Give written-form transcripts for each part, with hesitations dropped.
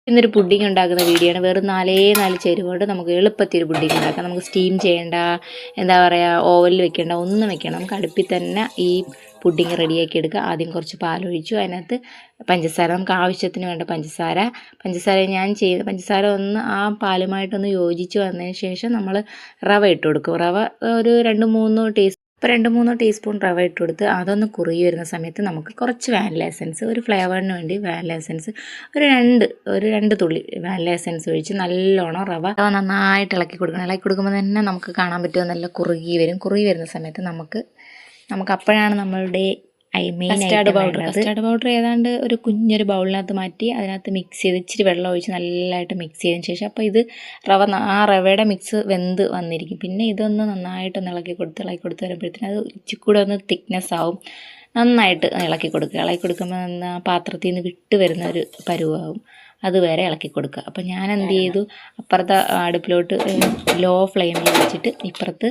ഇന്നൊരു പുഡിംഗ് ഉണ്ടാക്കുന്ന വീഡിയോ ആണ്. വെറും 4 ചേരുവ കൊണ്ട് നമുക്ക് എളുപ്പത്തിൽ ഒരു പുഡിംഗ് ഉണ്ടാക്കാം. നമുക്ക് സ്റ്റീം ചെയ്യേണ്ട, എന്താ പറയുക, ഓവനിൽ വെക്കേണ്ട, ഒന്നും വെക്കണം. നമുക്ക് അടുപ്പിൽ തന്നെ ഈ പുഡിംഗ് റെഡിയാക്കി എടുക്കുക. ആദ്യം കുറച്ച് പാലൊഴിച്ചു, അതിനകത്ത് പഞ്ചസാര, നമുക്ക് ആവശ്യത്തിന് വേണ്ട പഞ്ചസാര ഞാൻ ചെയ്യുന്നത്, പഞ്ചസാര ഒന്ന് ആ പാലുമായിട്ടൊന്ന് യോജിച്ച് വന്നതിന് ശേഷം നമ്മൾ റവ ഇട്ട് കൊടുക്കും. റവ ഒരു 2-3 ടീസ്പൂൺ റവ ഇട്ട് കൊടുത്ത് അതൊന്ന് കുറുകി വരുന്ന സമയത്ത് നമുക്ക് കുറച്ച് വാനില എസൻസ്, ഒരു ഫ്ലേവറിന് വേണ്ടി വാനില എസൻസ് ഒരു രണ്ട് തുള്ളി വാനില എസൻസ് ഒഴിച്ച് നല്ലോണം റവ നന്നായിട്ട് ഇളക്കി കൊടുക്കണം. ഇളക്കി കൊടുക്കുമ്പോൾ തന്നെ നമുക്ക് കാണാൻ പറ്റുമോ, നല്ല കുറുകി വരുന്ന സമയത്ത് നമുക്ക് അപ്പോഴാണ് നമ്മളുടെ കസ്റ്റാർഡ് പൗഡർ ഏതാണ്ട് ഒരു കുഞ്ഞൊരു ബൗളിനകത്ത് മാറ്റി അതിനകത്ത് മിക്സ് ചെയ്ത് ഇച്ചിരി വെള്ളം ഒഴിച്ച് നല്ലതായിട്ട് മിക്സ് ചെയ്തതിന് ശേഷം അപ്പോൾ ഇത് ആ റവയുടെ മിക്സ് വെന്ത് വന്നിരിക്കും. പിന്നെ ഇതൊന്ന് നന്നായിട്ടൊന്ന് ഇളക്കി കൊടുത്ത് വരുമ്പോഴത്തേനും അത് ഇച്ചിരി കൂടെ ഒന്ന് തിക്നെസ് ആവും. നന്നായിട്ട് ഇളക്കി കൊടുക്കുമ്പോൾ പാത്രത്തിൽ നിന്ന് വിട്ട് വരുന്ന ഒരു പരുവാകും. അതുവരെ ഇളക്കി കൊടുക്കുക. അപ്പോൾ ഞാൻ എന്ത് ചെയ്തു, അപ്പുറത്തെ അടുപ്പിലോട്ട് ലോ ഫ്ലെയിമിൽ വെച്ചിട്ട് ഇപ്പുറത്ത്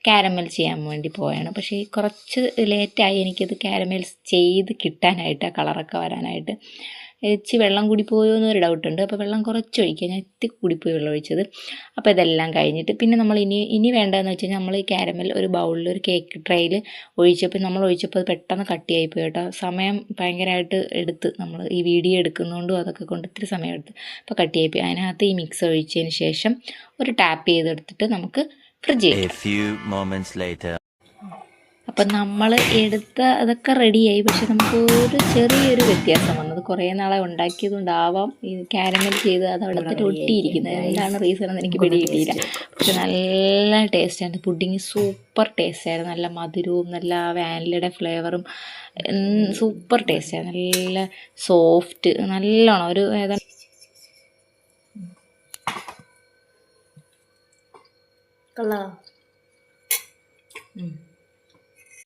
കാരമൽ ചെയ്യാൻ വേണ്ടി പോയാണ്. പക്ഷേ കുറച്ച് ലേറ്റായി എനിക്കത് കാരമൽ ചെയ്ത് കിട്ടാനായിട്ട്, ആ കളറൊക്കെ വരാനായിട്ട്. ഇച്ചിരി വെള്ളം കൂടിപ്പോയോ എന്നൊരു ഡൗട്ടുണ്ട്. അപ്പോൾ വെള്ളം കുറച്ച് ഒഴിക്കുക. ഞാൻ ഇത്തിരി കൂടിപ്പോയി വെള്ളം ഒഴിച്ചത്. അപ്പോൾ ഇതെല്ലാം കഴിഞ്ഞിട്ട് പിന്നെ നമ്മൾ ഇനി വേണ്ടതെന്ന് വെച്ച് കഴിഞ്ഞാൽ നമ്മൾ ഈ കാരമൽ ഒരു ബൗളിൽ ഒരു കേക്ക് ട്രേയിൽ ഒഴിച്ചപ്പോൾ അത് പെട്ടെന്ന് കട്ടിയായിപ്പോയി കേട്ടോ. സമയം ഭയങ്കരമായിട്ട് എടുത്ത്, നമ്മൾ ഈ വീഡിയോ എടുക്കുന്നതുകൊണ്ടും അതൊക്കെ കൊണ്ട് ഇത്തിരി സമയം എടുത്ത് അപ്പോൾ കട്ടിയായിപ്പോയി. അതിനകത്ത് ഈ മിക്സ് ഒഴിച്ചതിന് ശേഷം ഒരു ടാപ്പ് ചെയ്തെടുത്തിട്ട് നമുക്ക് ഫ്രിഡ്ജ് ചെയ്യാം. അപ്പം നമ്മൾ അതൊക്കെ റെഡിയായി. പക്ഷെ നമുക്ക് ഒരു ചെറിയൊരു വ്യത്യാസം വന്നത്, കുറേ നാളെ ഉണ്ടാക്കിയതുകൊണ്ടാവാം ഈ കാരമൽ ചെയ്ത് അത് അവിടെ തന്നെ ഒട്ടിയിരിക്കുന്നത്. എന്താണ് റീസൺ എന്ന് എനിക്ക് പിടികിട്ടിയില്ല. പക്ഷെ നല്ല ടേസ്റ്റായിരുന്നു. Pudding super ടേസ്റ്റായിരുന്നു. നല്ല മധുരവും നല്ല വാനിലയുടെ ഫ്ലേവറും സൂപ്പർ ടേസ്റ്റായിരുന്നു. നല്ല സോഫ്റ്റ്, നല്ലോണം ഒരു ഏതാണ്ട് കള